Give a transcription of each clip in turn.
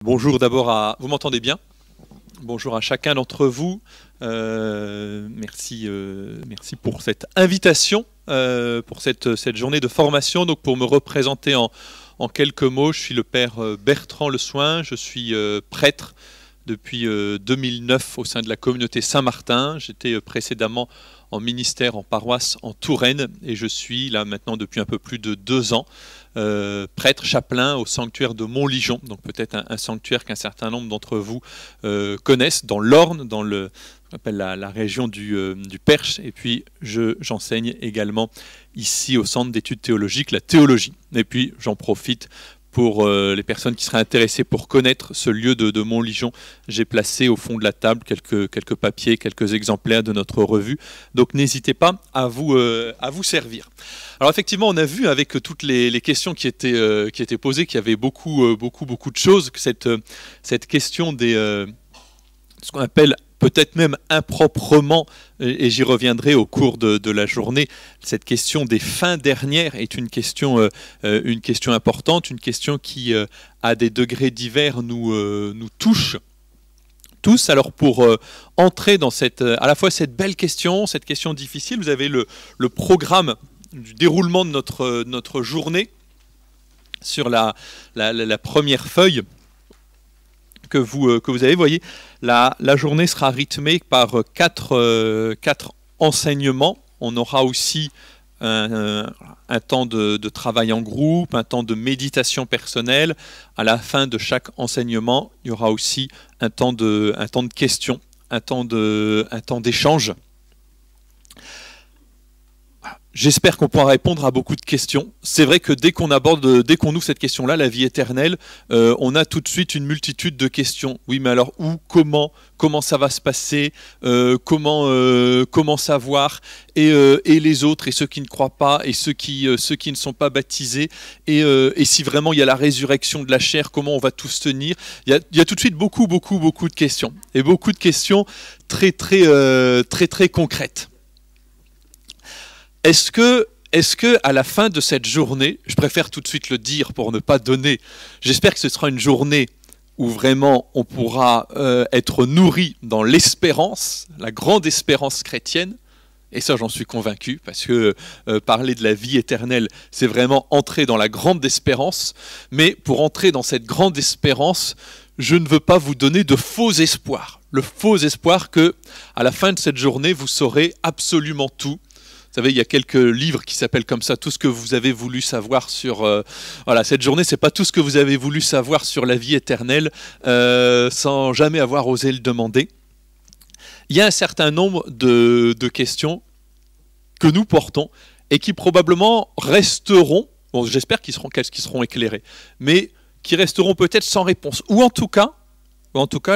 Bonjour d'abord à... Vous m'entendez bien? Bonjour à chacun d'entre vous. Merci pour cette invitation, pour cette journée de formation. Donc pour me représenter en quelques mots, je suis le père Bertrand Le Soin, je suis prêtre depuis 2009 au sein de la communauté Saint-Martin. J'étais précédemment en ministère en paroisse en Touraine et je suis là maintenant depuis un peu plus de 2 ans prêtre chapelain au sanctuaire de Montligeon, donc peut-être un sanctuaire qu'un certain nombre d'entre vous connaissent, dans l'Orne, dans le qu'on appelle la région du Perche, et puis j'enseigne également ici au centre d'études théologiques la théologie. Et puis j'en profite pour les personnes qui seraient intéressées pour connaître ce lieu de Montligeon. J'ai placé au fond de la table quelques papiers, quelques exemplaires de notre revue. Donc n'hésitez pas à vous servir. Alors effectivement, on a vu avec toutes les questions qui étaient posées qu'il y avait beaucoup de choses, que cette question des ce qu'on appelle peut-être même improprement, et j'y reviendrai au cours de la journée, cette question des fins dernières est une question importante, une question qui, à des degrés divers, nous touche tous. Alors pour entrer dans à la fois cette belle question, cette question difficile, vous avez le programme du déroulement de notre journée sur la première feuille que vous avez. Vous voyez, la journée sera rythmée par 4 enseignements. On aura aussi un temps de travail en groupe, un temps de méditation personnelle. À la fin de chaque enseignement, il y aura aussi un temps de questions, un temps d'échange. J'espère qu'on pourra répondre à beaucoup de questions. C'est vrai que dès qu'on ouvre cette question-là, la vie éternelle, on a tout de suite une multitude de questions. Oui, mais alors où, comment ça va se passer, comment savoir, et les autres, et ceux qui ne croient pas, et ceux qui ne sont pas baptisés, et si vraiment il y a la résurrection de la chair, comment on va tous tenir. Il y a tout de suite beaucoup de questions, et beaucoup de questions très concrètes. Est-ce que à la fin de cette journée, je préfère tout de suite le dire pour ne pas donner, j'espère que ce sera une journée où vraiment on pourra être nourri dans l'espérance, la grande espérance chrétienne, et ça j'en suis convaincu, parce que parler de la vie éternelle, c'est vraiment entrer dans la grande espérance, mais pour entrer dans cette grande espérance, je ne veux pas vous donner de faux espoirs. Le faux espoir que, à la fin de cette journée, vous saurez absolument tout. Vous savez, il y a quelques livres qui s'appellent comme ça, tout ce que vous avez voulu savoir sur... voilà, cette journée, c'est pas tout ce que vous avez voulu savoir sur la vie éternelle, sans jamais avoir osé le demander. Il y a un certain nombre de questions que nous portons et qui probablement resteront, bon, j'espère qu'ils seront éclairées, mais qui resteront peut-être sans réponse. Ou en tout cas,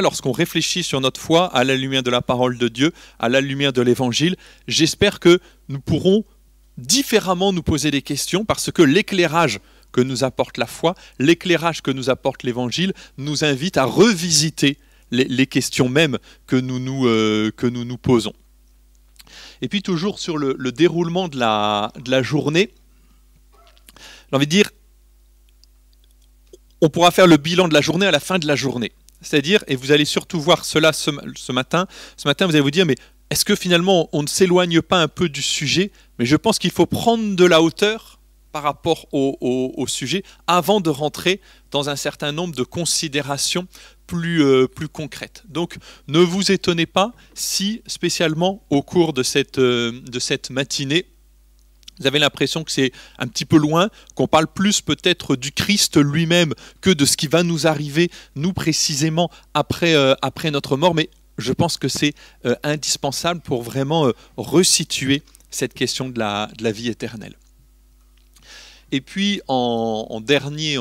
lorsqu'on réfléchit sur notre foi à la lumière de la parole de Dieu, à la lumière de l'Évangile, j'espère que nous pourrons différemment nous poser des questions, parce que l'éclairage que nous apporte la foi, l'éclairage que nous apporte l'Évangile, nous invite à revisiter les questions mêmes que nous nous posons. Et puis toujours sur le déroulement de la journée, j'ai envie de dire, on pourra faire le bilan de la journée à la fin de la journée. C'est-à-dire, et vous allez surtout voir cela ce matin, vous allez vous dire, mais est-ce que finalement on ne s'éloigne pas un peu du sujet? Mais je pense qu'il faut prendre de la hauteur par rapport au sujet avant de rentrer dans un certain nombre de considérations plus concrètes. Donc ne vous étonnez pas si spécialement au cours de cette matinée, vous avez l'impression que c'est un petit peu loin, qu'on parle plus peut-être du Christ lui-même que de ce qui va nous arriver, nous précisément, après notre mort. Mais je pense que c'est indispensable pour vraiment resituer cette question de la vie éternelle. Et puis, en dernier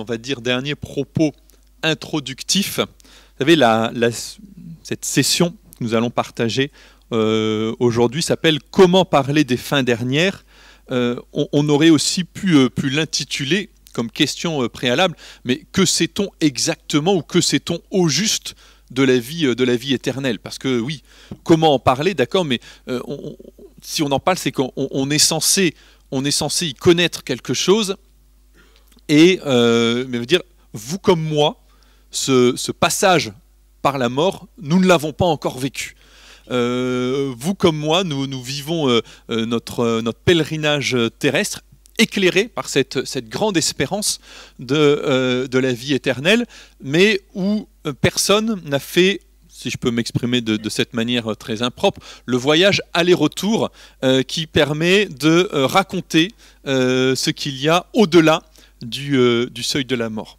propos introductic, vous savez, cette session que nous allons partager aujourd'hui s'appelle « Comment parler des fins dernières ?» On aurait aussi pu l'intituler comme question préalable, mais que sait-on exactement ou que sait-on au juste de la vie éternelle? Parce que oui, comment en parler, d'accord, mais si on en parle, c'est qu'on est censé y connaître quelque chose, et mais veut dire, vous comme moi, ce passage par la mort, nous ne l'avons pas encore vécu. Vous comme moi, nous vivons notre pèlerinage terrestre éclairé par cette grande espérance de la vie éternelle, mais où personne n'a fait, si je peux m'exprimer de cette manière très impropre, le voyage aller-retour qui permet de raconter ce qu'il y a au-delà du seuil de la mort.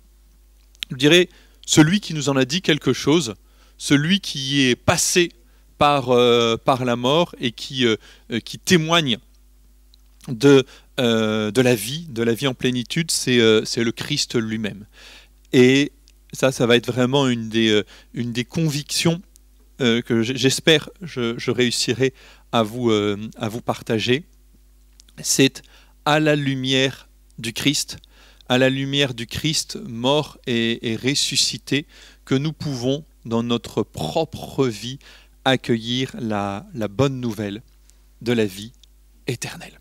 Je dirais, celui qui nous en a dit quelque chose, celui qui est passé par la mort et qui témoigne de la vie en plénitude, c'est le Christ lui-même. Et ça va être vraiment une des convictions que j'espère je réussirai à vous partager. C'est à la lumière du Christ, mort et ressuscité, que nous pouvons, dans notre propre vie, accueillir la bonne nouvelle de la vie éternelle.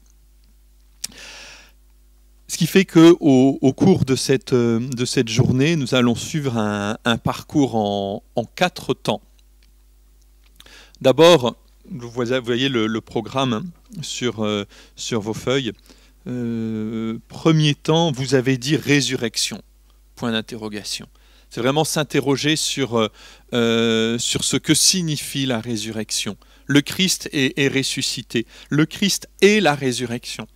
Ce qui fait qu'au cours de cette journée, nous allons suivre un parcours en 4 temps. D'abord, vous voyez le programme sur vos feuilles. Premier temps, vous avez dit résurrection, point d'interrogation. C'est vraiment s'interroger sur ce que signifie la résurrection. Le Christ est ressuscité. Le Christ est la résurrection.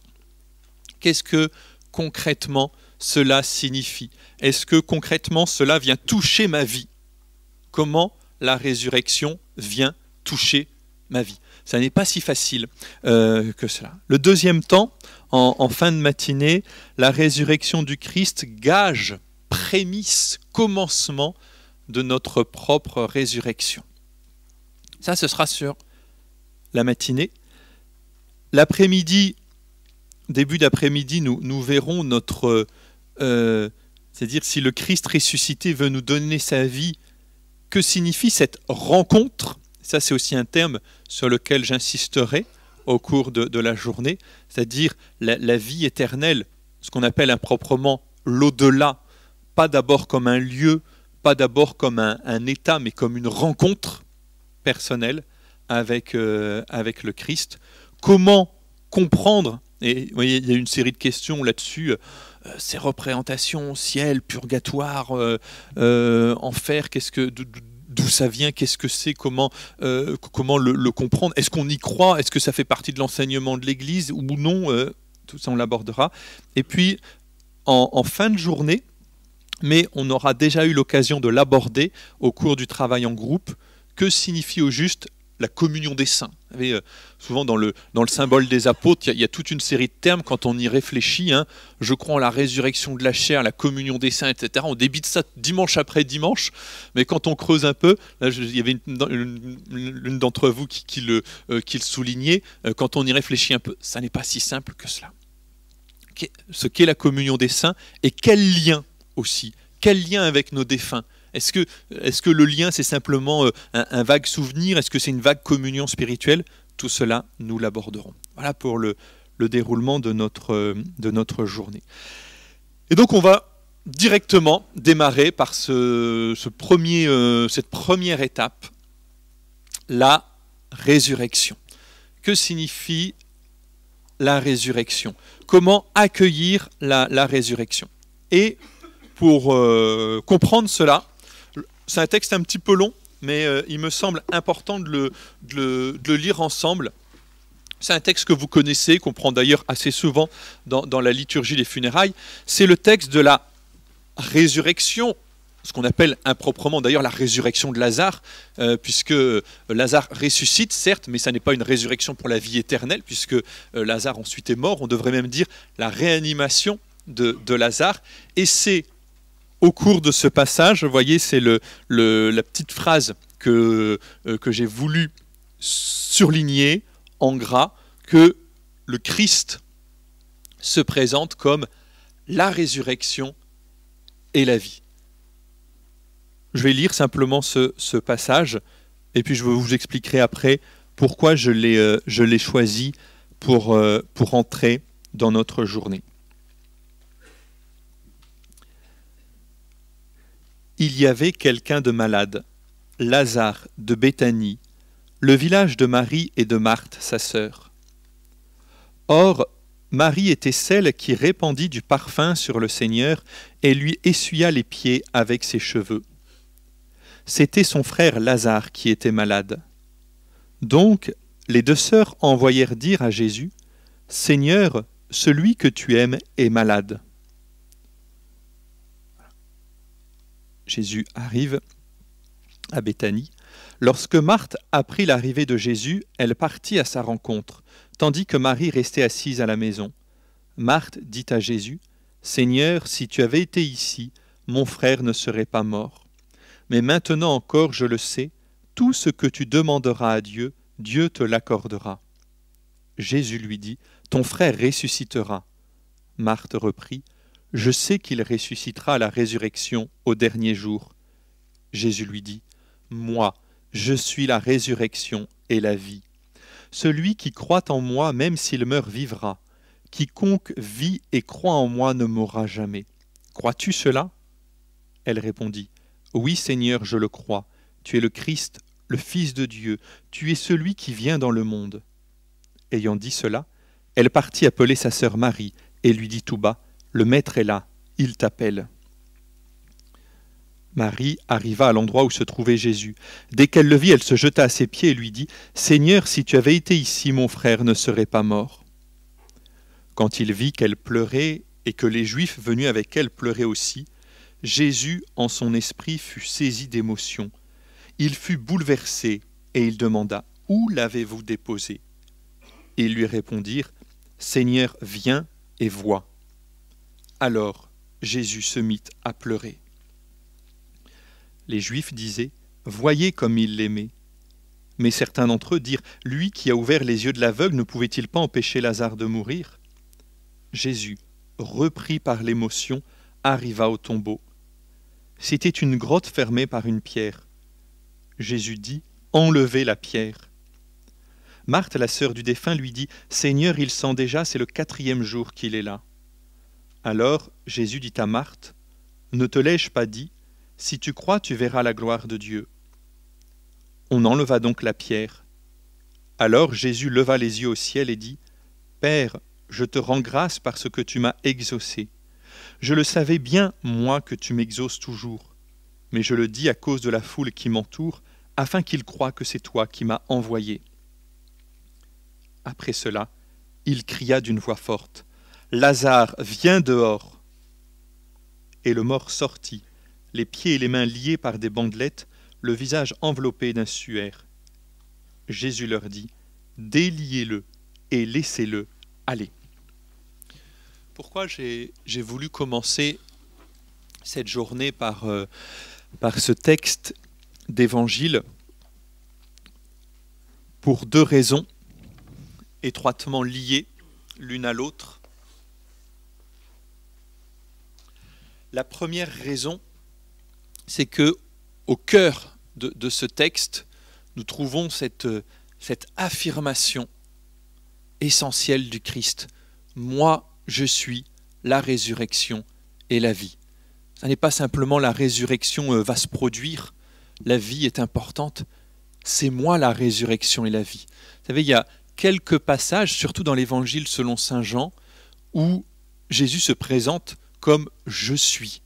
Qu'est-ce que concrètement cela signifie? Est-ce que concrètement cela vient toucher ma vie? Comment la résurrection vient toucher ma vie? Ça n'est pas si facile que cela. Le deuxième temps, en fin de matinée, la résurrection du Christ gage, prémisse, commencement de notre propre résurrection. Ça, ce sera sur la matinée. L'après-midi, début d'après-midi, nous verrons notre... c'est-à-dire, si le Christ ressuscité veut nous donner sa vie, que signifie cette rencontre? Ça, c'est aussi un terme sur lequel j'insisterai au cours de la journée, c'est-à-dire la vie éternelle, ce qu'on appelle improprement l'au-delà, pas d'abord comme un lieu, pas d'abord comme un état, mais comme une rencontre personnelle avec le Christ. Comment comprendre, et vous voyez, il y a une série de questions là-dessus, ces représentations, ciel, purgatoire, enfer, d'où ça vient, qu'est-ce que c'est, comment le comprendre, est-ce qu'on y croit, est-ce que ça fait partie de l'enseignement de l'Église ou non, tout ça on l'abordera. Et puis en fin de journée, mais on aura déjà eu l'occasion de l'aborder au cours du travail en groupe, que signifie au juste la communion des saints? Vous savez, souvent dans le symbole des apôtres, il y a toute une série de termes quand on y réfléchit. Je crois en la résurrection de la chair, la communion des saints, etc. On débite ça dimanche après dimanche, mais quand on creuse un peu, là, il y avait l'une d'entre vous qui le soulignait, quand on y réfléchit un peu, ça n'est pas si simple que cela. Ce qu'est la communion des saints et quel lien aussi, quel lien avec nos défunts? Est-ce que le lien, c'est simplement un vague souvenir? Est-ce que c'est une vague communion spirituelle? Tout cela, nous l'aborderons. Voilà pour le déroulement de notre journée. Et donc, on va directement démarrer par cette première étape, la résurrection. Que signifie la résurrection? Comment accueillir la résurrection? Et pour comprendre cela, c'est un texte un petit peu long, mais il me semble important de le lire ensemble. C'est un texte que vous connaissez, qu'on prend d'ailleurs assez souvent dans la liturgie des funérailles. C'est le texte de la résurrection, ce qu'on appelle improprement d'ailleurs la résurrection de Lazare, puisque Lazare ressuscite, certes, mais ça n'est pas une résurrection pour la vie éternelle, puisque Lazare ensuite est mort. On devrait même dire la réanimation de Lazare. Et c'est au cours de ce passage, vous voyez, c'est la petite phrase que j'ai voulu surligner en gras, que le Christ se présente comme la résurrection et la vie. Je vais lire simplement ce passage, et puis je vous expliquerai après pourquoi je l'ai choisi pour entrer dans notre journée. il y avait quelqu'un de malade, Lazare de Béthanie, le village de Marie et de Marthe, sa sœur. Or, Marie était celle qui répandit du parfum sur le Seigneur et lui essuya les pieds avec ses cheveux. C'était son frère Lazare qui était malade. Donc, les deux sœurs envoyèrent dire à Jésus, « Seigneur, celui que tu aimes est malade. » Jésus arrive à Béthanie. Lorsque Marthe apprit l'arrivée de Jésus, elle partit à sa rencontre, tandis que Marie restait assise à la maison. Marthe dit à Jésus, « Seigneur, si tu avais été ici, mon frère ne serait pas mort. Mais maintenant encore, je le sais, tout ce que tu demanderas à Dieu, Dieu te l'accordera. » Jésus lui dit, « Ton frère ressuscitera. » Marthe reprit, « Je sais qu'il ressuscitera à la résurrection au dernier jour. » Jésus lui dit, « Moi, je suis la résurrection et la vie. Celui qui croit en moi, même s'il meurt, vivra. Quiconque vit et croit en moi ne mourra jamais. Crois-tu cela ?» Elle répondit, « Oui, Seigneur, je le crois. Tu es le Christ, le Fils de Dieu. Tu es celui qui vient dans le monde. » Ayant dit cela, elle partit appeler sa sœur Marie et lui dit tout bas, « Le Maître est là, il t'appelle. » Marie arriva à l'endroit où se trouvait Jésus. Dès qu'elle le vit, elle se jeta à ses pieds et lui dit, « Seigneur, si tu avais été ici, mon frère ne serait pas mort. » Quand il vit qu'elle pleurait et que les Juifs venus avec elle pleuraient aussi, Jésus, en son esprit, fut saisi d'émotion. Il fut bouleversé et il demanda, « Où l'avez-vous déposé ?» Ils lui répondirent, « Seigneur, viens et vois. » Alors Jésus se mit à pleurer. Les Juifs disaient, « Voyez comme il l'aimait. » Mais certains d'entre eux dirent, « Lui qui a ouvert les yeux de l'aveugle, ne pouvait-il pas empêcher Lazare de mourir ?» Jésus, repris par l'émotion, arriva au tombeau. C'était une grotte fermée par une pierre. Jésus dit, « Enlevez la pierre. » Marthe, la sœur du défunt, lui dit, « Seigneur, il sent déjà, c'est le 4e jour qu'il est là. » Alors Jésus dit à Marthe, « Ne te l'ai-je pas dit ? Si tu crois, tu verras la gloire de Dieu. » On enleva donc la pierre. Alors Jésus leva les yeux au ciel et dit, « Père, je te rends grâce parce que tu m'as exaucé. Je le savais bien, moi, que tu m'exauces toujours, mais je le dis à cause de la foule qui m'entoure, afin qu'ils croient que c'est toi qui m'as envoyé. » Après cela, il cria d'une voix forte, « Lazare, viens dehors !» Et le mort sortit, les pieds et les mains liés par des bandelettes, le visage enveloppé d'un suaire. Jésus leur dit, « Déliez-le et laissez-le aller. » Pourquoi j'ai voulu commencer cette journée par ce texte d'évangile? Pour 2 raisons étroitement liées l'une à l'autre. La première raison, c'est que au cœur de ce texte, nous trouvons cette affirmation essentielle du Christ. Moi, je suis la résurrection et la vie. Ce n'est pas simplement la résurrection va se produire, la vie est importante, c'est moi la résurrection et la vie. Vous savez, il y a quelques passages, surtout dans l'évangile selon saint Jean, où Jésus se présente comme « je suis ».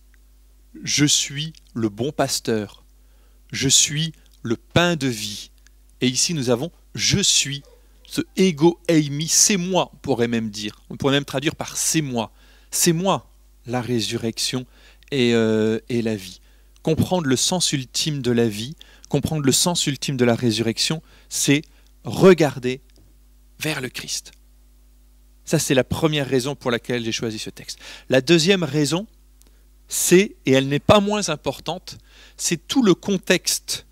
Je suis le bon pasteur. Je suis le pain de vie. Et ici, nous avons « je suis ». Ce ego eimi, c'est moi, on pourrait même dire. On pourrait même traduire par c'est moi. C'est moi la résurrection et la vie. Comprendre le sens ultime de la vie, comprendre le sens ultime de la résurrection, c'est regarder vers le Christ. Ça, c'est la première raison pour laquelle j'ai choisi ce texte. La deuxième raison, c'est, et elle n'est pas moins importante, c'est tout le contexte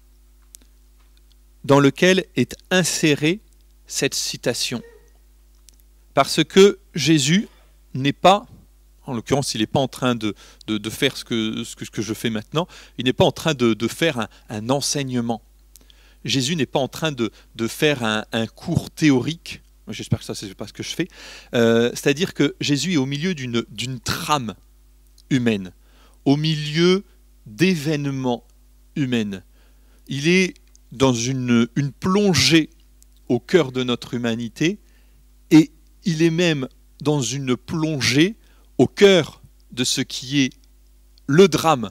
dans lequel est insérée cette citation. Parce que Jésus n'est pas, en l'occurrence, il n'est pas en train de faire ce que je fais maintenant, il n'est pas en train de faire un enseignement. Jésus n'est pas en train de faire un cours théorique. J'espère que ça, c'est pas ce que je fais. C'est-à-dire que Jésus est au milieu d'une trame humaine, au milieu d'événements humains. Il est dans une plongée au cœur de notre humanité et il est même dans une plongée au cœur de ce qui est le drame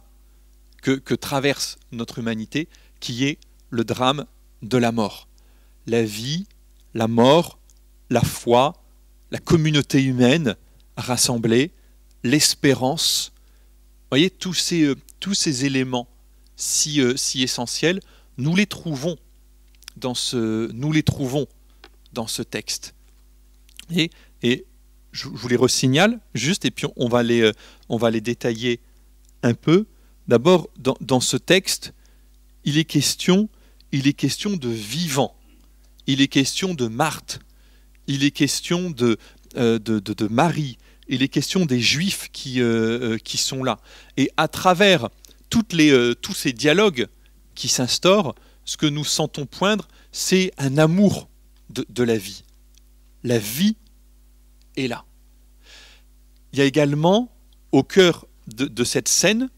que traverse notre humanité, qui est le drame de la mort. La vie, la mort, la foi, la communauté humaine rassemblée, l'espérance. Vous voyez, tous ces éléments si essentiels, nous les trouvons dans ce texte. Et je vous les resignale juste, et puis on va les détailler un peu. D'abord, dans ce texte, il est question de vivants, il est question de Marthe, il est question de Marie, il est question des Juifs qui sont là. Et à travers tous ces dialogues qui s'instaurent, ce que nous sentons poindre, c'est un amour de la vie. La vie est là. Il y a également, au cœur de cette scène,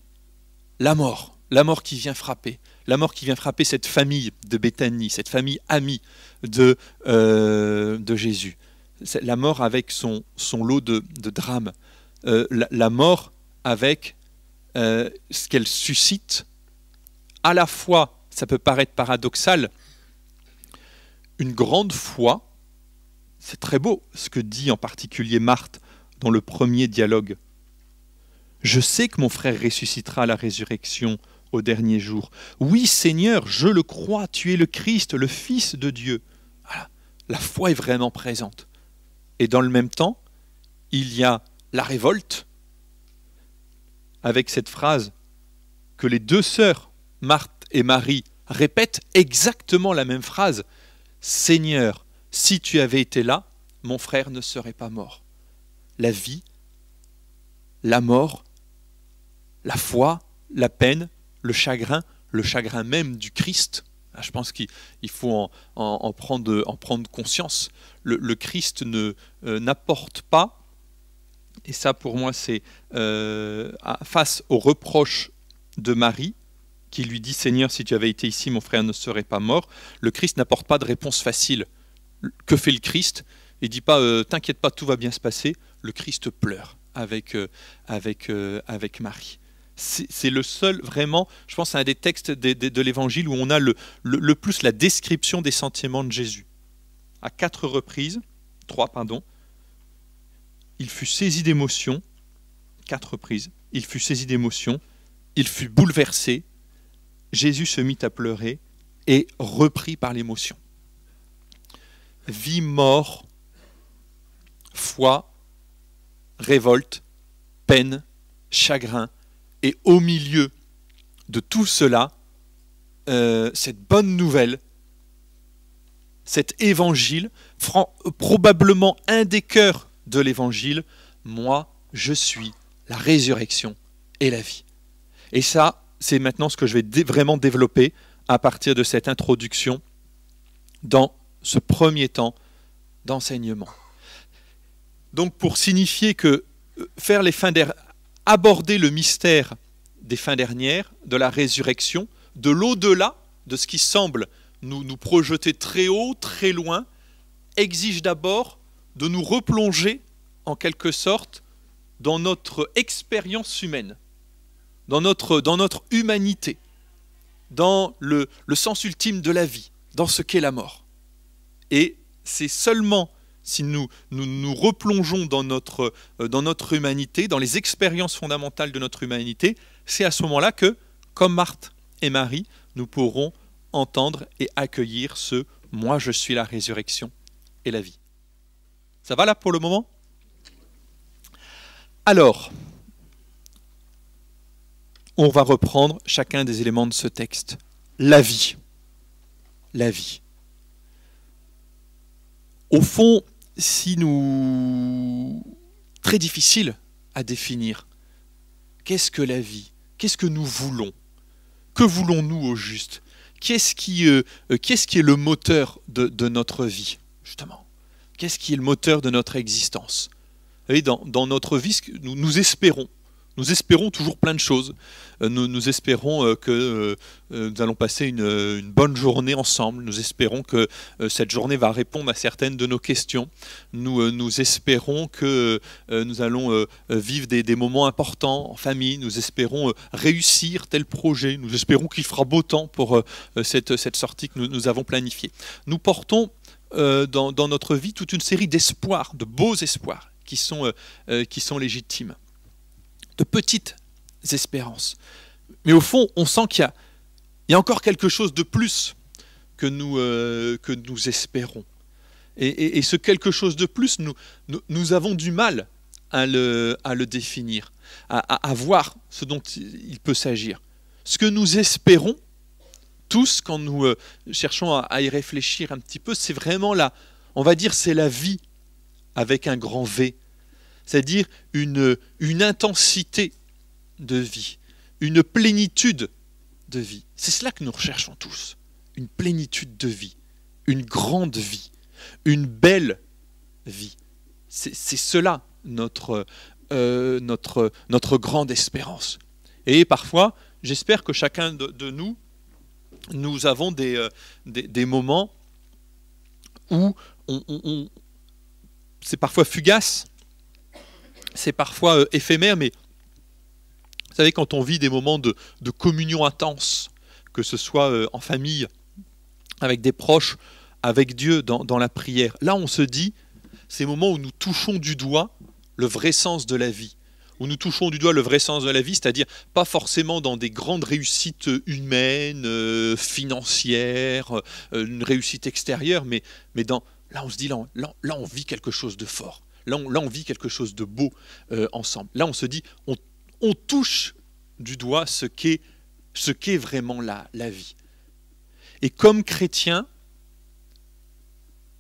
la mort qui vient frapper. La mort qui vient frapper cette famille de Béthanie, cette famille amie de Jésus. La mort avec son lot de drames. La mort avec ce qu'elle suscite, à la fois, ça peut paraître paradoxal, une grande foi. C'est très beau ce que dit en particulier Marthe dans le premier dialogue. Je sais que mon frère ressuscitera à la résurrection au dernier jour. Oui, Seigneur, je le crois, tu es le Christ, le Fils de Dieu. Voilà. La foi est vraiment présente. Et dans le même temps, il y a la révolte, avec cette phrase que les deux sœurs, Marthe et Marie, répètent exactement la même phrase. Seigneur, si tu avais été là, mon frère ne serait pas mort. La vie, la mort, la foi, la peine, le chagrin même du Christ. Je pense qu'il faut en prendre conscience. Le Christ n'apporte pas, et ça pour moi c'est face au reproche de Marie, qui lui dit « Seigneur, si tu avais été ici, mon frère ne serait pas mort », le Christ n'apporte pas de réponse facile. Que fait le Christ ? Il ne dit pas « T'inquiète pas, tout va bien se passer ». Le Christ pleure avec Marie. C'est le seul, vraiment, je pense, c'est un des textes de l'Évangile où on a le plus la description des sentiments de Jésus. À 3 reprises, il fut saisi d'émotion, 4 reprises, il fut saisi d'émotion, il fut bouleversé, Jésus se mit à pleurer et repris par l'émotion. Vie, mort, foi, révolte, peine, chagrin, et au milieu de tout cela, cette bonne nouvelle, cet évangile, probablement un des cœurs de l'évangile, moi, je suis la résurrection et la vie. Et ça, c'est maintenant ce que je vais vraiment développer à partir de cette introduction dans ce premier temps d'enseignement. Donc, pour signifier que faire les fins aborder le mystère des fins dernières, de la résurrection, de l'au-delà, de ce qui semble nous projeter très haut, très loin, exige d'abord de nous replonger, en quelque sorte, dans notre expérience humaine, dans notre humanité, dans le sens ultime de la vie, dans ce qu'est la mort. Et c'est seulement si nous replongeons dans notre humanité, dans les expériences fondamentales de notre humanité, c'est à ce moment-là que, comme Marthe et Marie, nous pourrons entendre et accueillir ce « Moi, je suis la résurrection et la vie ». Ça va là pour le moment ? Alors, on va reprendre chacun des éléments de ce texte. La vie. La vie. Au fond, très difficile à définir. Qu'est-ce que la vie ? Qu'est-ce que nous voulons ? Que voulons-nous au juste ? Qu'est-ce qui est le moteur de notre vie, justement ? Qu'est-ce qui est le moteur de notre existence ? Vous voyez, dans notre vie, nous espérons. Nous espérons toujours plein de choses. Nous espérons que nous allons passer une bonne journée ensemble. Nous espérons que cette journée va répondre à certaines de nos questions. Nous espérons que nous allons vivre des moments importants en famille. Nous espérons réussir tel projet. Nous espérons qu'il fera beau temps pour cette sortie que nous avons planifiée. Nous portons dans notre vie toute une série d'espoirs, de beaux espoirs qui sont légitimes, de petites espérances. Mais au fond, on sent qu'il y a encore quelque chose de plus que nous espérons. Et ce quelque chose de plus, nous avons du mal à le définir, à voir ce dont il peut s'agir. Ce que nous espérons, tous, quand nous cherchons à y réfléchir un petit peu, c'est vraiment on va dire, c'est la vie avec un grand V. C'est-à-dire une intensité de vie, une plénitude de vie. C'est cela que nous recherchons tous, une plénitude de vie, une grande vie, une belle vie. C'est cela notre grande espérance. Et parfois, j'espère que chacun de nous avons des moments où c'est parfois fugace, c'est parfois éphémère, mais vous savez, quand on vit des moments de communion intense, que ce soit en famille, avec des proches, avec Dieu, dans la prière, là on se dit, ces moments où nous touchons du doigt le vrai sens de la vie, où nous touchons du doigt le vrai sens de la vie, c'est-à-dire pas forcément dans des grandes réussites humaines, financières, une réussite extérieure, mais là on se dit, là on vit quelque chose de fort. Là on vit quelque chose de beau ensemble. Là, on se dit, on touche du doigt ce qu'est vraiment la vie. Et comme chrétiens,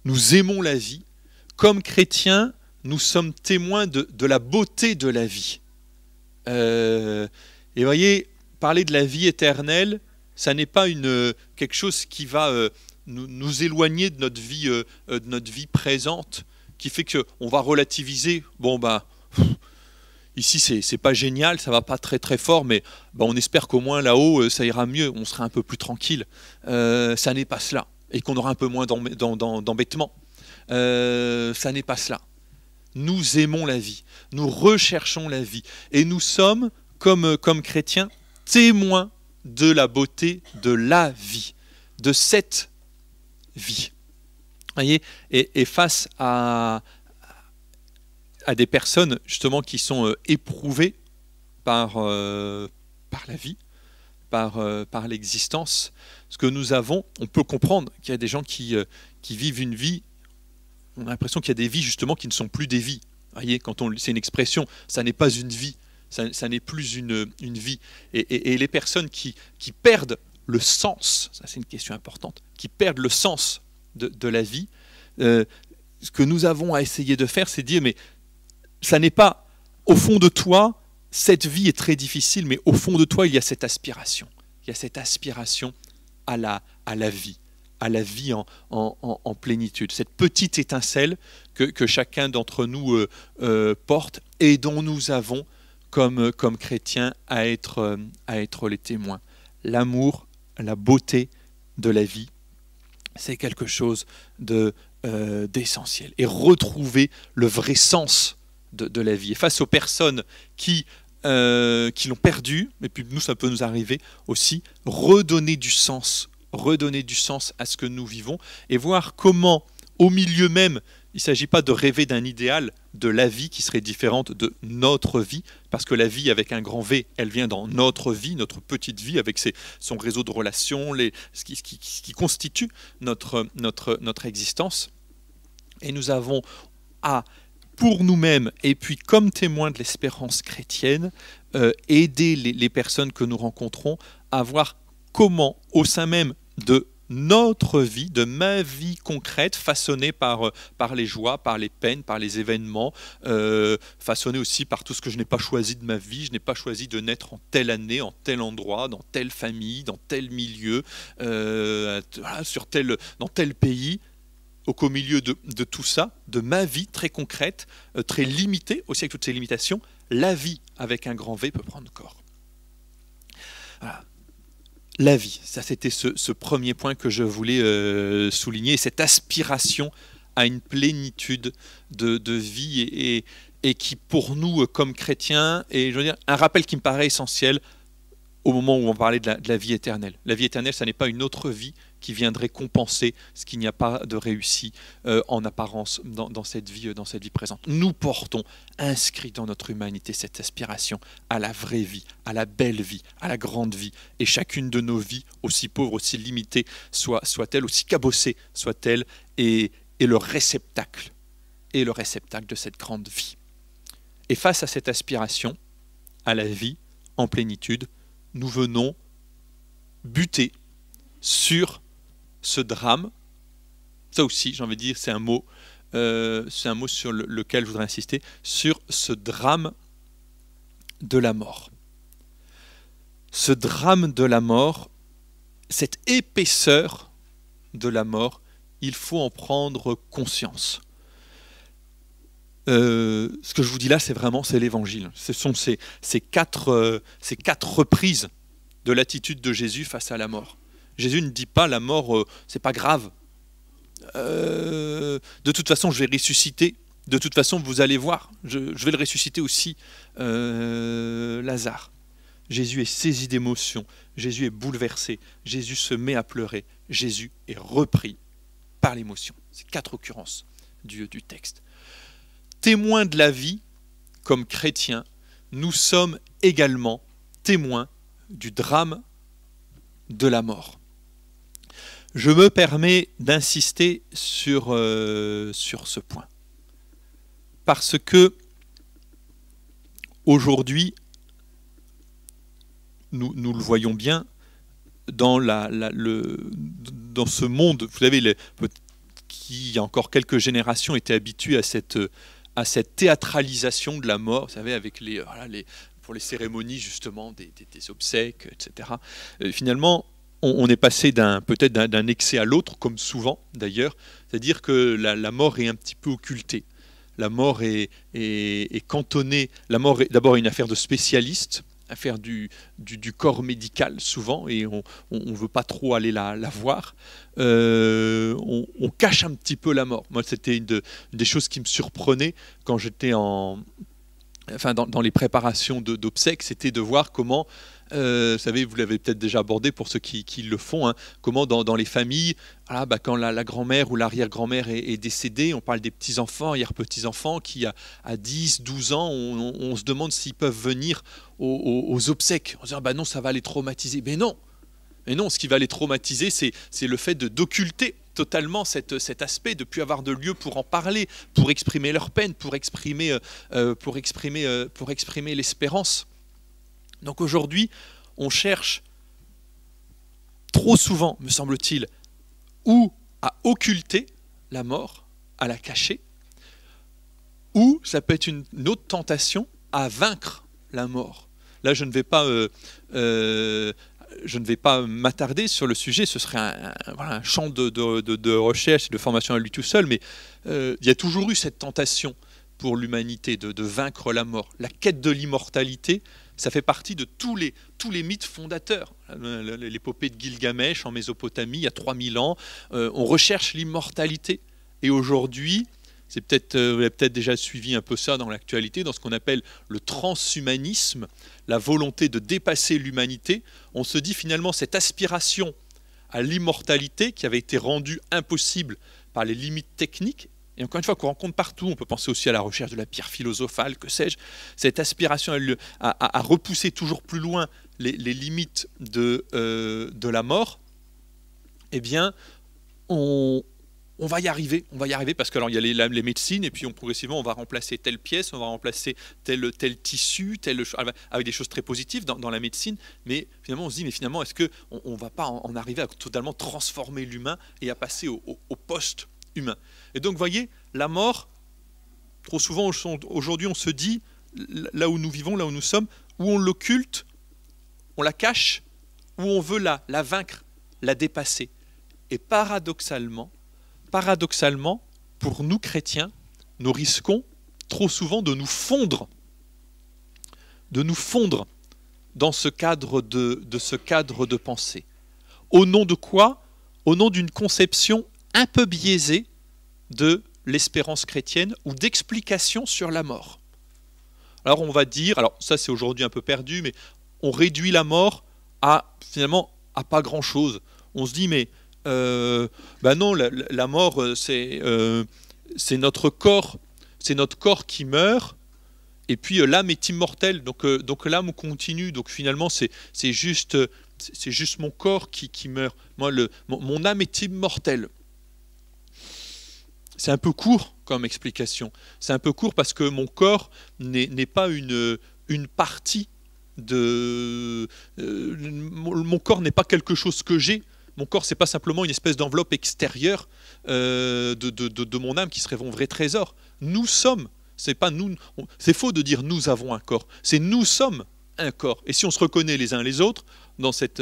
nous aimons la vie. Comme chrétiens, nous sommes témoins de la beauté de la vie. Et vous voyez, parler de la vie éternelle, ça n'est pas quelque chose qui va nous éloigner de notre vie présente, qui fait qu'on va relativiser. Bon, ici, c'est pas génial, ça va pas très très fort, mais on espère qu'au moins là-haut, ça ira mieux, on sera un peu plus tranquille. Ça n'est pas cela. Et qu'on aura un peu moins d'embêtement. Ça n'est pas cela. Nous aimons la vie, nous recherchons la vie, et nous sommes, comme chrétiens, témoins de la beauté de la vie, de cette vie. Voyez, et face à des personnes justement qui sont éprouvées par la vie, par l'existence, ce que nous avons, on peut comprendre qu'il y a des gens qui vivent une vie. On a l'impression qu'il y a des vies justement qui ne sont plus des vies. Vous voyez, c'est une expression, ça n'est pas une vie, ça n'est plus une vie. Et les personnes qui perdent le sens, ça c'est une question importante, qui perdent le sens de la vie, ce que nous avons à essayer de faire, c'est dire, mais ça n'est pas, au fond de toi, cette vie est très difficile, mais au fond de toi, il y a cette aspiration. Il y a cette aspiration à la vie. À la vie en plénitude, cette petite étincelle que chacun d'entre nous porte et dont nous avons comme chrétiens à être les témoins. L'amour, la beauté de la vie, c'est quelque chose d'essentiel. Et retrouver le vrai sens de la vie. Et face aux personnes qui l'ont perdu, et puis nous, ça peut nous arriver aussi, redonner du sens à ce que nous vivons et voir comment, au milieu même, il ne s'agit pas de rêver d'un idéal de la vie qui serait différente de notre vie, parce que la vie avec un grand V, elle vient dans notre vie, notre petite vie, avec son réseau de relations, ce qui constitue notre existence. Et nous avons pour nous-mêmes, et puis comme témoins de l'espérance chrétienne, aider les personnes que nous rencontrons à voir comment, au sein même de notre vie, de ma vie concrète, façonnée par les joies, par les peines, par les événements, façonnée aussi par tout ce que je n'ai pas choisi de ma vie. Je n'ai pas choisi de naître en telle année, en tel endroit, dans telle famille, dans tel milieu, dans tel pays. Donc, au milieu de tout ça, de ma vie très concrète, très limitée, aussi avec toutes ces limitations, la vie avec un grand V peut prendre corps. Voilà. La vie, ça c'était ce premier point que je voulais souligner, cette aspiration à une plénitude de vie et qui pour nous comme chrétiens, et je veux dire, un rappel qui me paraît essentiel au moment où on parlait de la vie éternelle. La vie éternelle, ça n'est pas une autre vie qui viendrait compenser ce qu'il n'y a pas de réussi en apparence dans cette vie présente. Nous portons, inscrit dans notre humanité, cette aspiration à la vraie vie, à la belle vie, à la grande vie. Et chacune de nos vies, aussi pauvres, aussi limitées soit-elle, aussi cabossée soit-elle, est le réceptacle de cette grande vie. Et face à cette aspiration à la vie en plénitude, nous venons buter sur ce drame. Ça aussi, j'ai envie de dire, c'est un mot sur lequel je voudrais insister, sur ce drame de la mort. Ce drame de la mort, cette épaisseur de la mort, il faut en prendre conscience. Ce que je vous dis là, c'est l'évangile. Ce sont ces quatre reprises de l'attitude de Jésus face à la mort. Jésus ne dit pas la mort, c'est pas grave. De toute façon, je vais ressusciter. De toute façon, vous allez voir, je vais le ressusciter aussi, Lazare. Jésus est saisi d'émotion. Jésus est bouleversé. Jésus se met à pleurer. Jésus est repris par l'émotion. C'est 4 occurrences du texte. Témoins de la vie, comme chrétiens, nous sommes également témoins du drame de la mort. Je me permets d'insister sur ce point. Parce que aujourd'hui, nous le voyons bien, dans ce monde, vous savez, qui il y a encore quelques générations étaient habitués à cette théâtralisation de la mort, vous savez, avec pour les cérémonies justement des obsèques, etc. Finalement, on est passé peut-être d'un excès à l'autre, comme souvent d'ailleurs, c'est-à-dire que la mort est un petit peu occultée. La mort est cantonnée. La mort est d'abord une affaire de spécialistes, affaire du corps médical souvent, et on ne veut pas trop aller la voir. On cache un petit peu la mort. Moi, c'était une des choses qui me surprenait quand j'étais dans les préparations d'obsèques, c'était de voir comment, vous savez, vous l'avez peut-être déjà abordé pour ceux qui le font, hein, comment dans les familles, voilà, quand la grand-mère ou l'arrière-grand-mère est décédée, on parle des petits-enfants, arrière-petits-enfants qui, à 10, 12 ans, on se demande s'ils peuvent venir aux obsèques. On se dit, non, ça va les traumatiser. Mais non, ce qui va les traumatiser, c'est le fait d'occulter totalement cet aspect, de ne plus avoir de lieu pour en parler, pour exprimer leur peine, pour exprimer l'espérance. Donc aujourd'hui, on cherche trop souvent, me semble-t-il, ou à occulter la mort, à la cacher, ou ça peut être une autre tentation, à vaincre la mort. Là, je ne vais pas m'attarder sur le sujet, ce serait un champ de recherche et de formation à lui tout seul, mais il y a toujours eu cette tentation pour l'humanité de vaincre la mort. La quête de l'immortalité, ça fait partie de tous les mythes fondateurs. L'épopée de Gilgamesh en Mésopotamie, il y a 3000 ans, on recherche l'immortalité. Et aujourd'hui, vous avez peut-être déjà suivi un peu ça dans l'actualité, dans ce qu'on appelle le transhumanisme, la volonté de dépasser l'humanité. On se dit finalement cette aspiration à l'immortalité qui avait été rendue impossible par les limites techniques, et encore une fois qu'on rencontre partout, on peut penser aussi à la recherche de la pierre philosophale, que sais-je, cette aspiration à repousser toujours plus loin les limites de la mort, eh bien, on va y arriver parce que alors, il y a les médecines et puis progressivement on va remplacer telle pièce, on va remplacer tel tissu, avec des choses très positives dans la médecine, mais finalement on se dit est-ce qu'on ne va pas en arriver à totalement transformer l'humain et à passer au post-humain. Et donc vous voyez, la mort, trop souvent aujourd'hui on se dit, là où nous vivons, là où nous sommes, où on l'occulte, on la cache, où on veut la vaincre, la dépasser. Et paradoxalement, pour nous chrétiens, nous risquons trop souvent de nous fondre de nous fondre dans ce cadre de ce cadre de pensée. Au nom de quoi? Au nom d'une conception un peu biaisée de l'espérance chrétienne ou d'explication sur la mort. Alors on va dire, alors ça c'est aujourd'hui un peu perdu, mais on réduit la mort à finalement à pas grand-chose. On se dit mais non, la mort c'est notre corps qui meurt. Et puis l'âme est immortelle, donc l'âme continue. Donc finalement, c'est juste mon corps qui meurt. Moi, mon âme est immortelle. C'est un peu court comme explication. C'est un peu court parce que mon corps n'est pas une partie de... mon corps n'est pas quelque chose que j'ai. Mon corps, c'est pas simplement une espèce d'enveloppe extérieure de mon âme qui serait mon vrai trésor. Nous sommes... C'est pas nous, c'est faux de dire nous avons un corps. C'est nous sommes un corps. Et si on se reconnaît les uns les autres dans cette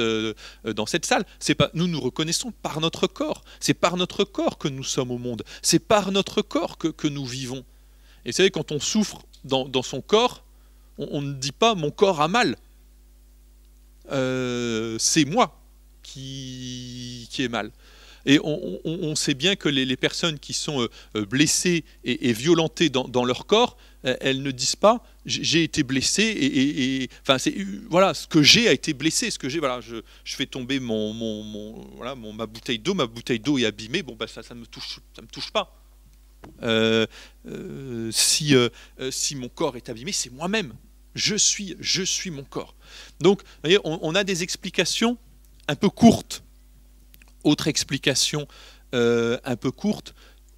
salle, c'est pas nous reconnaissons par notre corps. C'est par notre corps que nous sommes au monde. C'est par notre corps que nous vivons. Et vous savez, quand on souffre dans son corps, on ne dit pas mon corps a mal. C'est moi qui ai mal. Et on sait bien que les personnes qui sont blessées et violentées dans leur corps, elles ne disent pas j'ai été blessé enfin voilà, ce que j'ai a été blessé, ce que j'ai, voilà, je fais tomber ma bouteille d'eau est abîmée, bon ça me touche pas. Si mon corps est abîmé, c'est moi-même. Je suis mon corps. Donc, vous voyez, on a des explications un peu courtes. Autre explication un peu courte,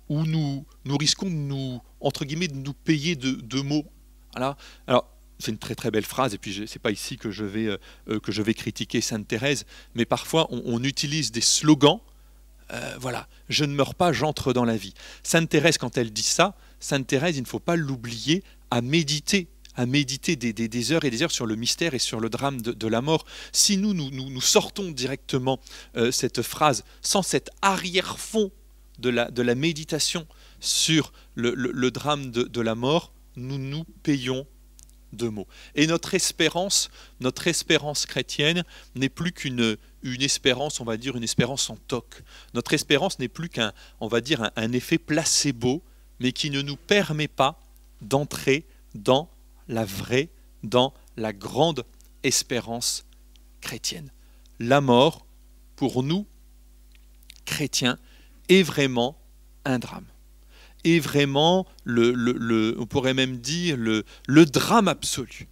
où nous risquons entre guillemets, de nous payer de mots. Voilà. Alors, c'est une très très belle phrase, et puis c'est pas ici que je vais critiquer Sainte Thérèse, mais parfois on utilise des slogans. Voilà, je ne meurs pas, j'entre dans la vie. Sainte Thérèse, quand elle dit ça, Sainte Thérèse, il ne faut pas l'oublier, à méditer des heures et des heures sur le mystère et sur le drame de la mort. Si nous sortons directement cette phrase sans cet arrière-fond de la méditation sur le drame de la mort, nous payons de mots. Et notre espérance chrétienne n'est plus qu'une espérance, on va dire une espérance en toc. Notre espérance n'est plus qu'un effet placebo, mais qui ne nous permet pas d'entrer dans la grande espérance chrétienne. La mort, pour nous, chrétiens, est vraiment un drame. Est vraiment, on pourrait même dire, le drame absolu.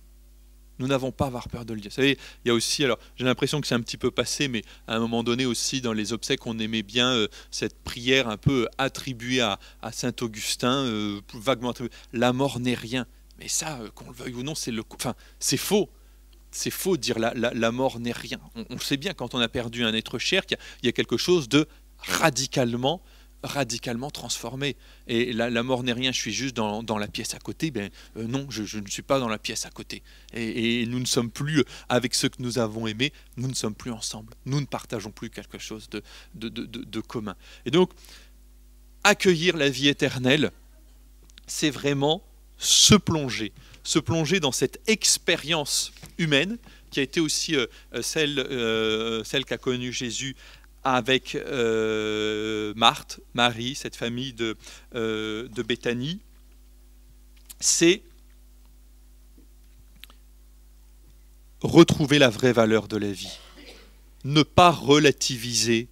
Nous n'avons pas à avoir peur de le dire. Vous savez, il y a aussi, alors j'ai l'impression que c'est un petit peu passé, mais à un moment donné aussi, dans les obsèques, on aimait bien cette prière un peu attribuée à saint Augustin, vaguement attribuée. La mort n'est rien. Mais ça, qu'on le veuille ou non, c'est faux. C'est faux de dire la mort n'est rien. On sait bien, quand on a perdu un être cher, qu'il y a quelque chose de radicalement transformé. Et la mort n'est rien, je suis juste dans la pièce à côté. Non, je ne suis pas dans la pièce à côté. Et nous ne sommes plus avec ceux que nous avons aimés, nous ne sommes plus ensemble. Nous ne partageons plus quelque chose de commun. Et donc, accueillir la vie éternelle, c'est vraiment se plonger dans cette expérience humaine qui a été aussi celle qu'a connue Jésus avec Marthe, Marie, cette famille de Béthanie. C'est retrouver la vraie valeur de la vie, ne pas relativiser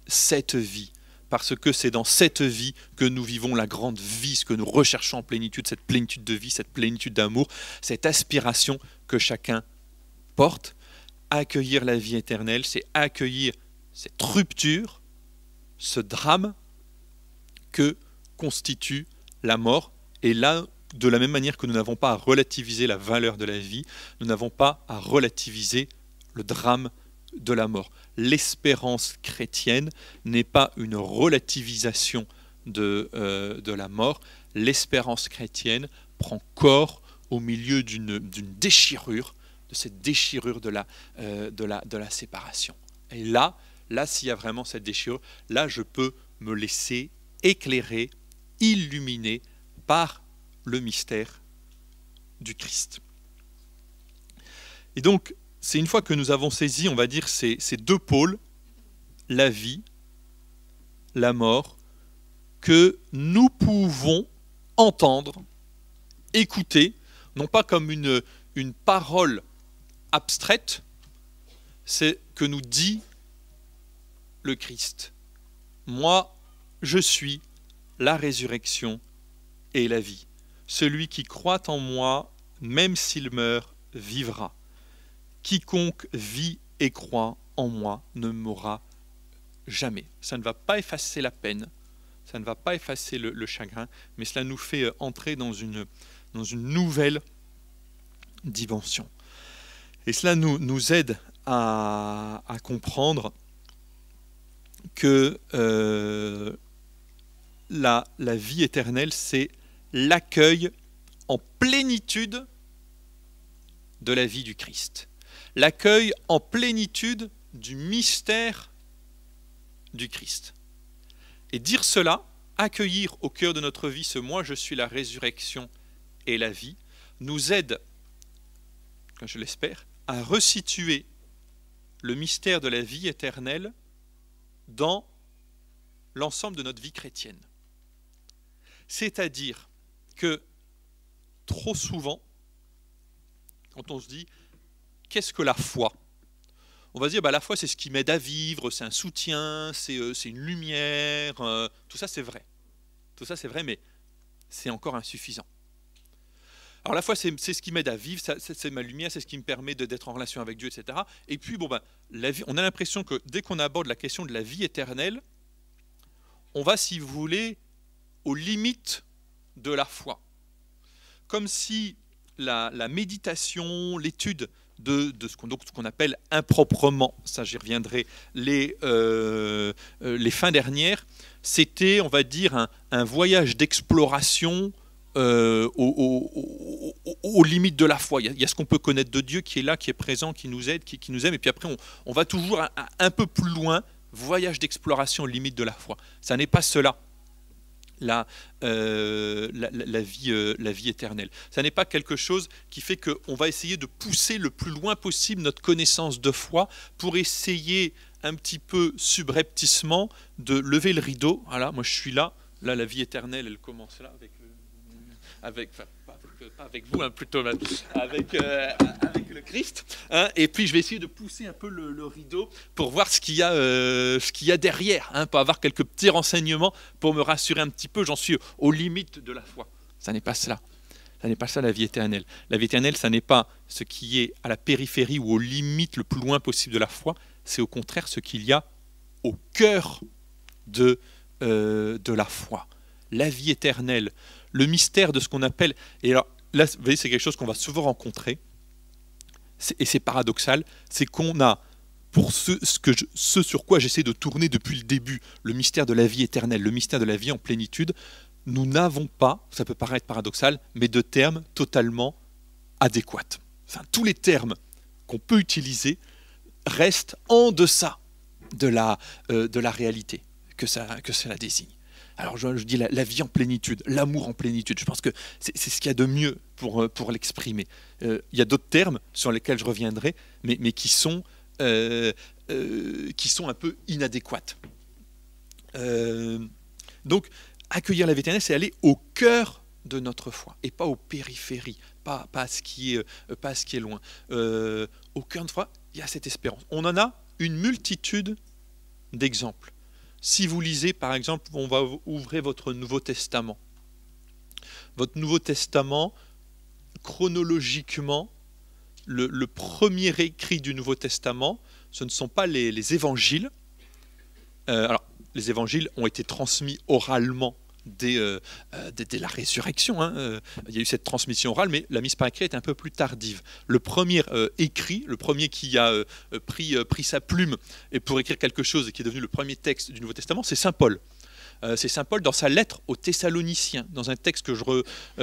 cette vie. Parce que c'est dans cette vie que nous vivons la grande vie, ce que nous recherchons en plénitude, cette plénitude de vie, cette plénitude d'amour, cette aspiration que chacun porte. Accueillir la vie éternelle, c'est accueillir cette rupture, ce drame que constitue la mort. Et là, de la même manière que nous n'avons pas à relativiser la valeur de la vie, nous n'avons pas à relativiser le drame de la mort. L'espérance chrétienne n'est pas une relativisation de la mort. L'espérance chrétienne prend corps au milieu d'une déchirure, de cette déchirure de la séparation. Et là, s'il y a vraiment cette déchirure, là, je peux me laisser éclairer, illuminer par le mystère du Christ. Et donc, c'est une fois que nous avons saisi, on va dire, ces deux pôles, la vie, la mort, que nous pouvons entendre, écouter, non pas comme une parole abstraite, c'est que nous dit le Christ. Moi, je suis la résurrection et la vie. Celui qui croit en moi, même s'il meurt, vivra. Quiconque vit et croit en moi ne mourra jamais. Ça ne va pas effacer la peine, ça ne va pas effacer le chagrin, mais cela nous fait entrer dans une nouvelle dimension. Et cela nous aide à comprendre que la vie éternelle, c'est l'accueil en plénitude de la vie du Christ. L'accueil en plénitude du mystère du Christ. Et dire cela, accueillir au cœur de notre vie ce « moi, je suis la résurrection et la vie », nous aide, je l'espère, à resituer le mystère de la vie éternelle dans l'ensemble de notre vie chrétienne. C'est-à-dire que trop souvent, quand on se dit « qu'est-ce que la foi ?» On va se dire la foi c'est ce qui m'aide à vivre, c'est un soutien, c'est une lumière, tout ça c'est vrai. Tout ça c'est vrai, mais c'est encore insuffisant. Alors la foi c'est ce qui m'aide à vivre, c'est ma lumière, c'est ce qui me permet d'être en relation avec Dieu, etc. Et puis la vie, on a l'impression que dès qu'on aborde la question de la vie éternelle, on va, si vous voulez, aux limites de la foi. Comme si la méditation, l'étude de ce qu'on appelle improprement, ça j'y reviendrai, les fins dernières, c'était, on va dire, un voyage d'exploration aux limites de la foi. Il y a ce qu'on peut connaître de Dieu qui est là, qui est présent, qui nous aide, qui nous aime, et puis après on va toujours un peu plus loin, voyage d'exploration aux limites de la foi. Ça n'est pas cela. La vie éternelle. Ça n'est pas quelque chose qui fait qu'on va essayer de pousser le plus loin possible notre connaissance de foi pour essayer un petit peu subrepticement de lever le rideau. Voilà, moi je suis là. Là, la vie éternelle, elle commence là pas avec vous, hein, plutôt avec le Christ. Hein, et puis je vais essayer de pousser un peu le rideau pour voir ce qu'il y a derrière, hein, pour avoir quelques petits renseignements, pour me rassurer un petit peu. J'en suis aux limites de la foi. Ça n'est pas cela. Ça n'est pas ça la vie éternelle. La vie éternelle, ça n'est pas ce qui est à la périphérie ou aux limites le plus loin possible de la foi. C'est au contraire ce qu'il y a au cœur de la foi. La vie éternelle, le mystère de ce qu'on appelle... Et alors là, vous voyez, c'est quelque chose qu'on va souvent rencontrer, et c'est paradoxal, c'est qu'on a, pour ce sur quoi j'essaie de tourner depuis le début, le mystère de la vie éternelle, le mystère de la vie en plénitude, nous n'avons pas, ça peut paraître paradoxal, mais de termes totalement adéquats. Enfin, tous les termes qu'on peut utiliser restent en deçà de la réalité que cela désigne. Alors je dis la vie en plénitude, l'amour en plénitude, je pense que c'est ce qu'il y a de mieux pour l'exprimer. Il y a d'autres termes sur lesquels je reviendrai, mais qui sont un peu inadéquates. Donc, accueillir la vie éternelle, c'est aller au cœur de notre foi, et pas aux périphéries, pas à ce qui est loin. Au cœur de notre foi, il y a cette espérance. On en a une multitude d'exemples. Si vous lisez, par exemple, on va ouvrir votre Nouveau Testament. Votre Nouveau Testament, chronologiquement, le premier écrit du Nouveau Testament, ce ne sont pas les évangiles. Alors, les évangiles ont été transmis oralement dès la résurrection. Hein. Il y a eu cette transmission orale, mais la mise par écrit est un peu plus tardive. Le premier écrit, le premier qui a pris sa plume et pour écrire quelque chose et qui est devenu le premier texte du Nouveau Testament, c'est Saint Paul. C'est Saint Paul dans sa lettre aux Thessaloniciens, dans un texte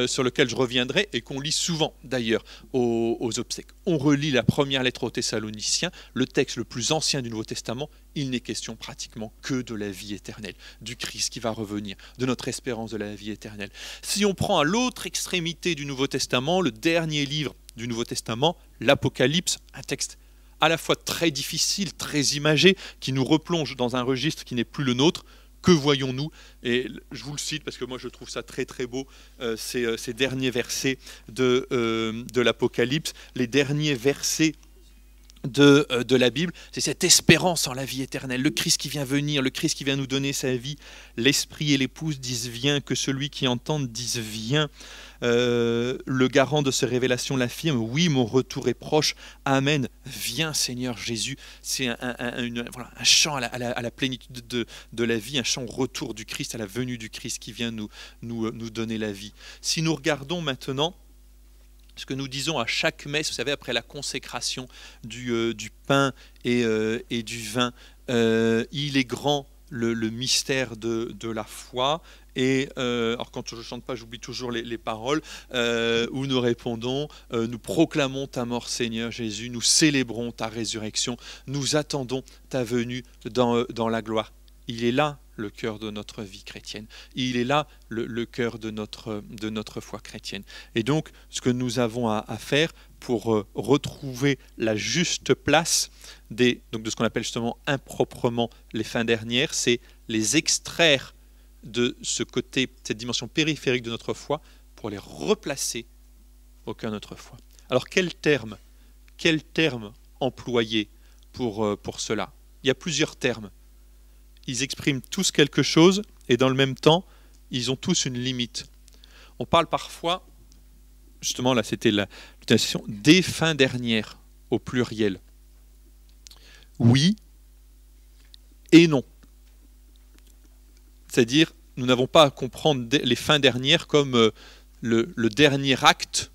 sur lequel je reviendrai et qu'on lit souvent d'ailleurs aux obsèques. On relit la première lettre aux Thessaloniciens, le texte le plus ancien du Nouveau Testament. Il n'est question pratiquement que de la vie éternelle, du Christ qui va revenir, de notre espérance de la vie éternelle. Si on prend à l'autre extrémité du Nouveau Testament, le dernier livre du Nouveau Testament, l'Apocalypse, un texte à la fois très difficile, très imagé, qui nous replonge dans un registre qui n'est plus le nôtre. Que voyons-nous? Et je vous le cite parce que moi je trouve ça très très beau, ces derniers versets de l'Apocalypse, les derniers versets de la Bible, c'est cette espérance en la vie éternelle, le Christ qui vient venir, le Christ qui vient nous donner sa vie. L'Esprit et l'épouse disent viens, que celui qui entend dise viens. Le garant de ces révélations l'affirme, oui, mon retour est proche, amen, viens Seigneur Jésus. C'est voilà, un chant à la plénitude de la vie, un chant au retour du Christ, à la venue du Christ qui vient nous donner la vie. Si nous regardons maintenant ce que nous disons à chaque messe, vous savez, après la consécration du pain et du vin, il est grand le mystère de la foi. Et alors quand je ne chante pas, j'oublie toujours les paroles, où nous répondons, nous proclamons ta mort Seigneur Jésus, nous célébrons ta résurrection, nous attendons ta venue dans la gloire. Il est là le cœur de notre vie chrétienne. Il est là le cœur de notre foi chrétienne. Et donc, ce que nous avons à faire pour retrouver la juste place donc de ce qu'on appelle justement improprement les fins dernières, c'est les extraire de ce côté, cette dimension périphérique de notre foi, pour les replacer au cœur de notre foi. Alors, quel terme employer pour cela? Il y a plusieurs termes. Ils expriment tous quelque chose et dans le même temps, ils ont tous une limite. On parle parfois, justement là c'était l'utilisation des fins dernières au pluriel. Oui et non. C'est-à-dire, nous n'avons pas à comprendre les fins dernières comme le dernier acte.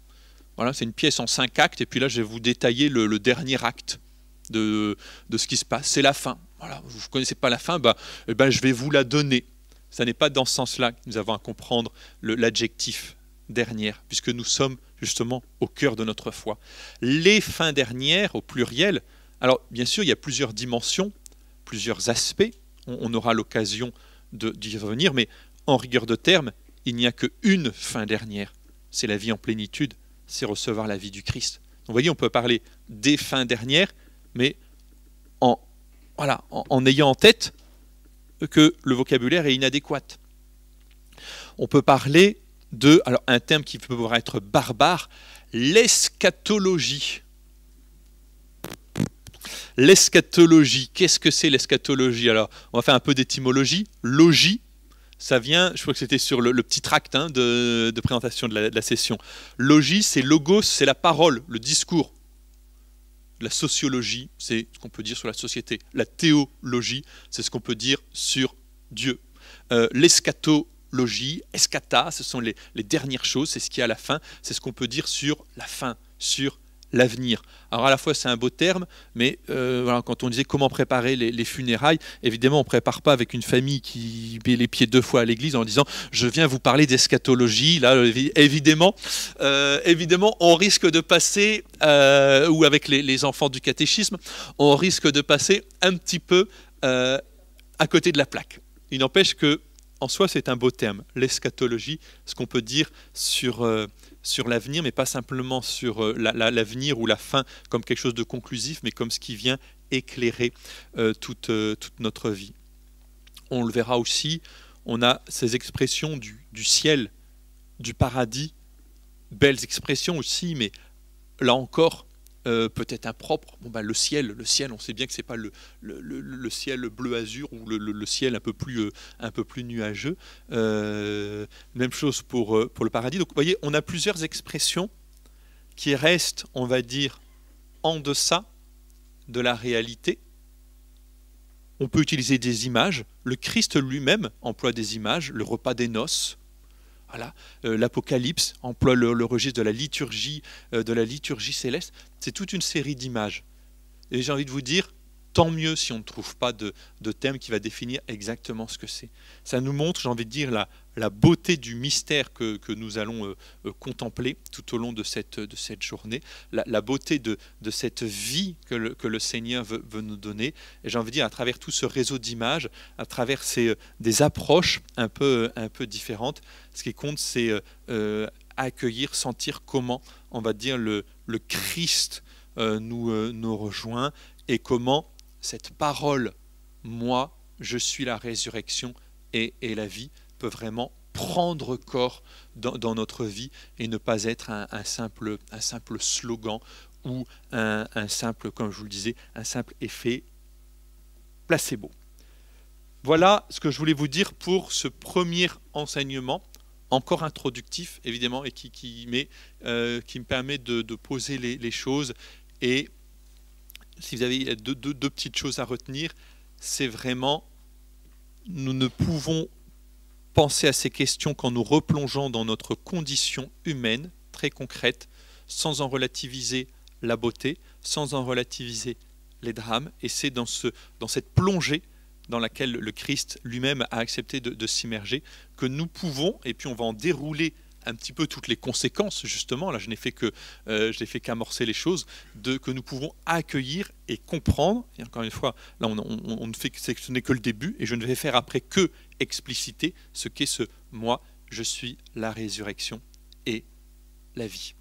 Voilà, c'est une pièce en 5 actes et puis là je vais vous détailler le dernier acte de ce qui se passe. C'est la fin. Voilà, vous ne connaissez pas la fin, je vais vous la donner. Ça n'est pas dans ce sens-là que nous avons à comprendre l'adjectif dernière, puisque nous sommes justement au cœur de notre foi. Les fins dernières, au pluriel, alors bien sûr, il y a plusieurs dimensions, plusieurs aspects, on aura l'occasion d'y revenir, mais en rigueur de terme, il n'y a qu'une fin dernière, c'est la vie en plénitude, c'est recevoir la vie du Christ. Donc, vous voyez, on peut parler des fins dernières, mais en ayant en tête que le vocabulaire est inadéquat. On peut parler alors un terme qui peut être barbare, l'eschatologie. L'eschatologie, qu'est-ce que c'est l'eschatologie? Alors, on va faire un peu d'étymologie. Logis, ça vient, je crois que c'était sur le petit tract de présentation de la session. Logis, c'est logos, c'est la parole, le discours. La sociologie, c'est ce qu'on peut dire sur la société. La théologie, c'est ce qu'on peut dire sur Dieu. L'eschatologie, eschata, ce sont les dernières choses, c'est ce qui est à la fin, c'est ce qu'on peut dire sur la fin, sur l'avenir. Alors à la fois c'est un beau terme, mais quand on disait comment préparer les funérailles, évidemment on ne prépare pas avec une famille qui met les pieds 2 fois à l'église en disant je viens vous parler d'eschatologie. Là évidemment on risque de passer, ou avec les enfants du catéchisme, on risque de passer un petit peu à côté de la plaque. Il n'empêche que en soi, c'est un beau terme, l'eschatologie, ce qu'on peut dire sur l'avenir, mais pas simplement sur l'avenir ou la fin comme quelque chose de conclusif, mais comme ce qui vient éclairer toute notre vie. On le verra aussi, on a ces expressions du ciel, du paradis, belles expressions aussi, mais là encore, peut-être impropre. Le ciel, on sait bien que c'est pas le ciel bleu azur ou le ciel un peu plus nuageux. Même chose pour le paradis. Donc vous voyez, on a plusieurs expressions qui restent, on va dire, en deçà de la réalité. On peut utiliser des images. Le Christ lui-même emploie des images, le repas des noces. Voilà. L'Apocalypse emploie le registre de la liturgie céleste. C'est toute une série d'images. Et j'ai envie de vous dire, tant mieux si on ne trouve pas de thème qui va définir exactement ce que c'est. Ça nous montre, j'ai envie de dire, la beauté du mystère que nous allons contempler tout au long de cette journée, la beauté de cette vie que le Seigneur veut nous donner. Et j'ai envie de dire, à travers tout ce réseau d'images, à travers des approches un peu différentes, ce qui compte, c'est accueillir, sentir comment, on va dire, le Christ nous rejoint et comment cette parole, moi, je suis la résurrection et la vie, peut vraiment prendre corps dans notre vie et ne pas être un simple slogan ou un simple, comme je vous le disais, un simple effet placebo. Voilà ce que je voulais vous dire pour ce premier enseignement, encore introductif évidemment, et qui me permet de poser les choses. Et si vous avez deux petites choses à retenir, c'est vraiment, nous ne pouvons penser à ces questions qu'en nous replongeant dans notre condition humaine, très concrète, sans en relativiser la beauté, sans en relativiser les drames. Et c'est dans cette plongée dans laquelle le Christ lui-même a accepté de s'immerger, que nous pouvons, et puis on va en dérouler un petit peu toutes les conséquences, justement, là je n'ai fait qu'amorcer les choses, que nous pouvons accueillir et comprendre, et encore une fois, là on ne fait que ce n'est que le début, et je ne vais faire après que expliciter ce qu'est ce « moi, je suis la résurrection et la vie ».